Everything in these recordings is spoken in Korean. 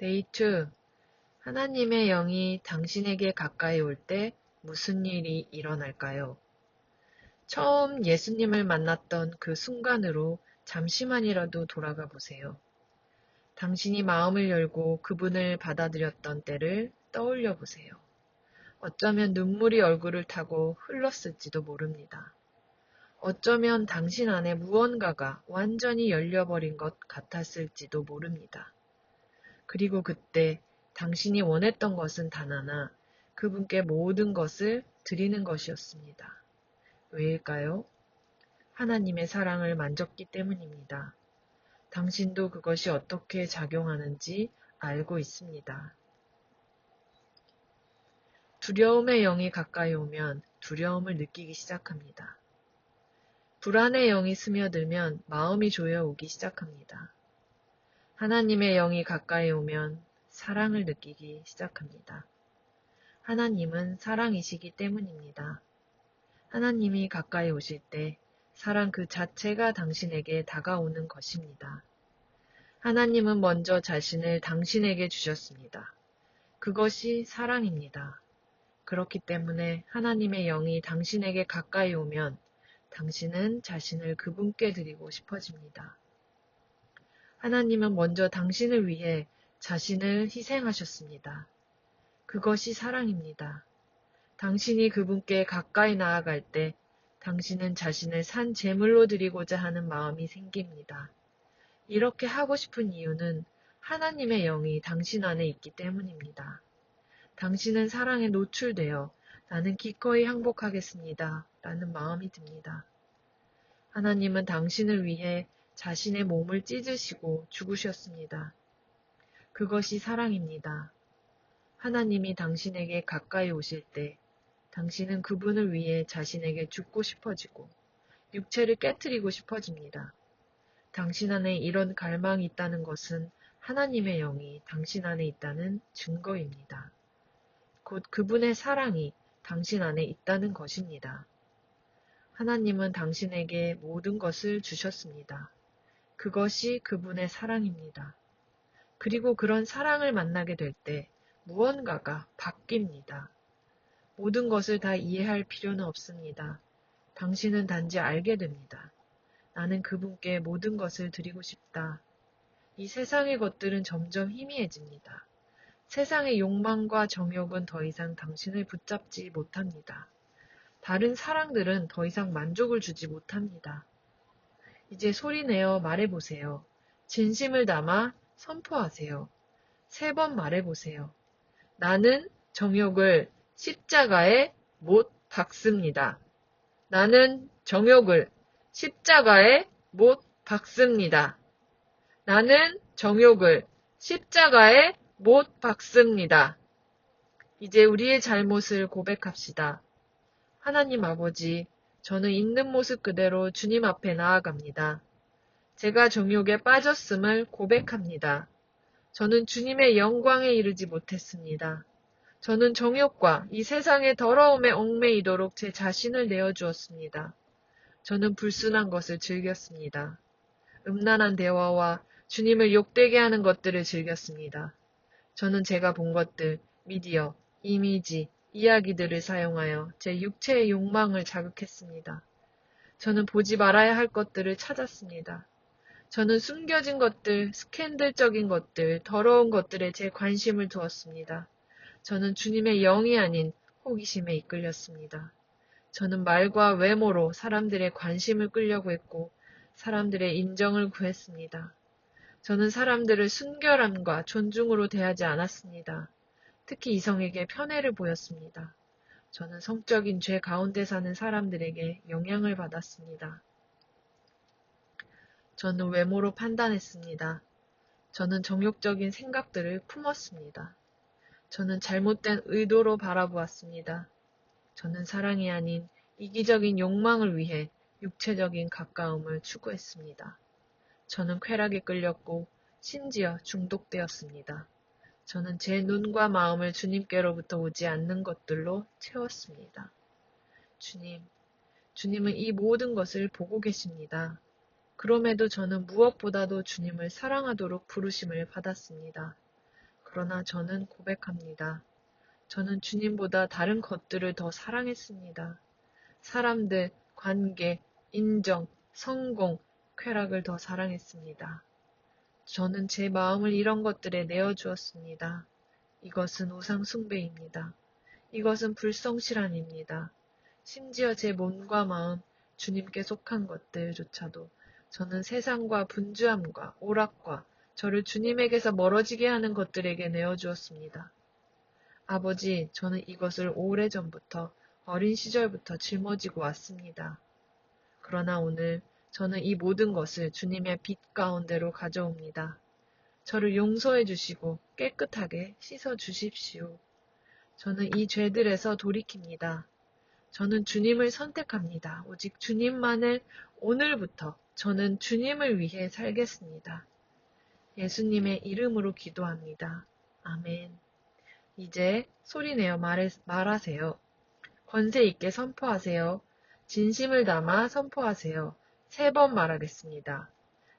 데이 2. 하나님의 영이 당신에게 가까이 올 때 무슨 일이 일어날까요? 처음 예수님을 만났던 그 순간으로 잠시만이라도 돌아가 보세요. 당신이 마음을 열고 그분을 받아들였던 때를 떠올려 보세요. 어쩌면 눈물이 얼굴을 타고 흘렀을지도 모릅니다. 어쩌면 당신 안에 무언가가 완전히 열려버린 것 같았을지도 모릅니다. 그리고 그때 당신이 원했던 것은 단 하나, 그분께 모든 것을 드리는 것이었습니다. 왜일까요? 하나님의 사랑을 만졌기 때문입니다. 당신도 그것이 어떻게 작용하는지 알고 있습니다. 두려움의 영이 가까이 오면 두려움을 느끼기 시작합니다. 불안의 영이 스며들면 마음이 조여오기 시작합니다. 하나님의 영이 가까이 오면 사랑을 느끼기 시작합니다. 하나님은 사랑이시기 때문입니다. 하나님이 가까이 오실 때 사랑 그 자체가 당신에게 다가오는 것입니다. 하나님은 먼저 자신을 당신에게 주셨습니다. 그것이 사랑입니다. 그렇기 때문에 하나님의 영이 당신에게 가까이 오면 당신은 자신을 그분께 드리고 싶어집니다. 하나님은 먼저 당신을 위해 자신을 희생하셨습니다. 그것이 사랑입니다. 당신이 그분께 가까이 나아갈 때 당신은 자신을 산 제물로 드리고자 하는 마음이 생깁니다. 이렇게 하고 싶은 이유는 하나님의 영이 당신 안에 있기 때문입니다. 당신은 사랑에 노출되어 나는 기꺼이 항복하겠습니다. 라는 마음이 듭니다. 하나님은 당신을 위해 자신의 몸을 찢으시고 죽으셨습니다. 그것이 사랑입니다. 하나님이 당신에게 가까이 오실 때 당신은 그분을 위해 자신에게 죽고 싶어지고 육체를 깨트리고 싶어집니다. 당신 안에 이런 갈망이 있다는 것은 하나님의 영이 당신 안에 있다는 증거입니다. 곧 그분의 사랑이 당신 안에 있다는 것입니다. 하나님은 당신에게 모든 것을 주셨습니다. 그것이 그분의 사랑입니다. 그리고 그런 사랑을 만나게 될 때 무언가가 바뀝니다. 모든 것을 다 이해할 필요는 없습니다. 당신은 단지 알게 됩니다. 나는 그분께 모든 것을 드리고 싶다. 이 세상의 것들은 점점 희미해집니다. 세상의 욕망과 정욕은 더 이상 당신을 붙잡지 못합니다. 다른 사랑들은 더 이상 만족을 주지 못합니다. 이제 소리내어 말해보세요. 진심을 담아 선포하세요. 3번 말해보세요. 나는 정욕을 십자가에 못 박습니다. 나는 정욕을 십자가에 못 박습니다. 나는 정욕을 십자가에 못 박습니다. 이제 우리의 잘못을 고백합시다. 하나님 아버지, 저는 있는 모습 그대로 주님 앞에 나아갑니다. 제가 정욕에 빠졌음을 고백합니다. 저는 주님의 영광에 이르지 못했습니다. 저는 정욕과 이 세상의 더러움에 얽매이도록 제 자신을 내어주었습니다. 저는 불순한 것을 즐겼습니다. 음란한 대화와 주님을 욕되게 하는 것들을 즐겼습니다. 저는 제가 본 것들, 미디어, 이미지, 이야기들을 사용하여 제 육체의 욕망을 자극했습니다. 저는 보지 말아야 할 것들을 찾았습니다. 저는 숨겨진 것들, 스캔들적인 것들, 더러운 것들에 제 관심을 두었습니다. 저는 주님의 영이 아닌 호기심에 이끌렸습니다. 저는 말과 외모로 사람들의 관심을 끌려고 했고 사람들의 인정을 구했습니다. 저는 사람들을 순결함과 존중으로 대하지 않았습니다. 특히 이성에게 편애를 보였습니다. 저는 성적인 죄 가운데 사는 사람들에게 영향을 받았습니다. 저는 외모로 판단했습니다. 저는 정욕적인 생각들을 품었습니다. 저는 잘못된 의도로 바라보았습니다. 저는 사랑이 아닌 이기적인 욕망을 위해 육체적인 가까움을 추구했습니다. 저는 쾌락에 끌렸고 심지어 중독되었습니다. 저는 제 눈과 마음을 주님께로부터 오지 않는 것들로 채웠습니다. 주님은 이 모든 것을 보고 계십니다. 그럼에도 저는 무엇보다도 주님을 사랑하도록 부르심을 받았습니다. 그러나 저는 고백합니다. 저는 주님보다 다른 것들을 더 사랑했습니다. 사람들, 관계, 인정, 성공, 쾌락을 더 사랑했습니다. 저는 제 마음을 이런 것들에 내어주었습니다. 이것은 우상 숭배입니다. 이것은 불성실함입니다. 심지어 제 몸과 마음, 주님께 속한 것들조차도 저는 세상과 분주함과 오락과 저를 주님에게서 멀어지게 하는 것들에게 내어주었습니다. 아버지, 저는 이것을 오래전부터 어린 시절부터 짊어지고 왔습니다. 그러나 오늘 저는 이 모든 것을 주님의 빛 가운데로 가져옵니다. 저를 용서해 주시고 깨끗하게 씻어 주십시오. 저는 이 죄들에서 돌이킵니다. 저는 주님을 선택합니다. 오직 주님만을 오늘부터 저는 주님을 위해 살겠습니다. 예수님의 이름으로 기도합니다. 아멘. 이제 소리내어 말하세요. 권세 있게 선포하세요. 진심을 담아 선포하세요. 3번 말하겠습니다.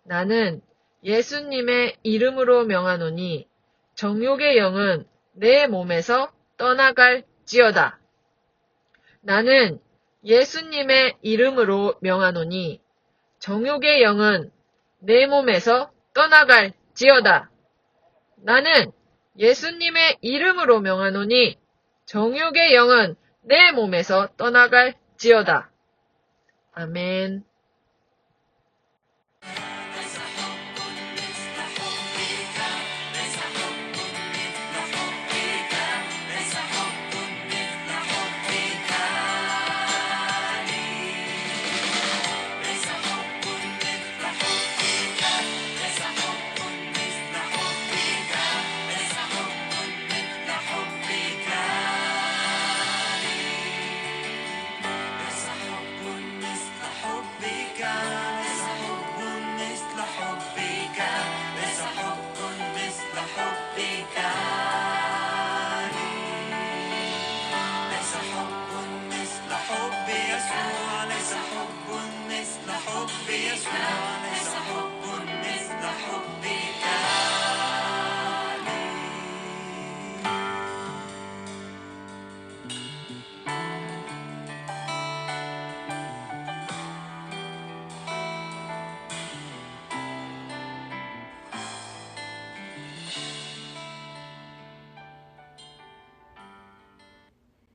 나는 예수님의 이름으로 명하노니 정욕의 영은 내 몸에서 떠나갈지어다. 나는 예수님의 이름으로 명하노니 정욕의 영은 내 몸에서 떠나갈지어다. 나는 예수님의 이름으로 명하노니 정욕의 영은 내 몸에서 떠나갈지어다. 아멘.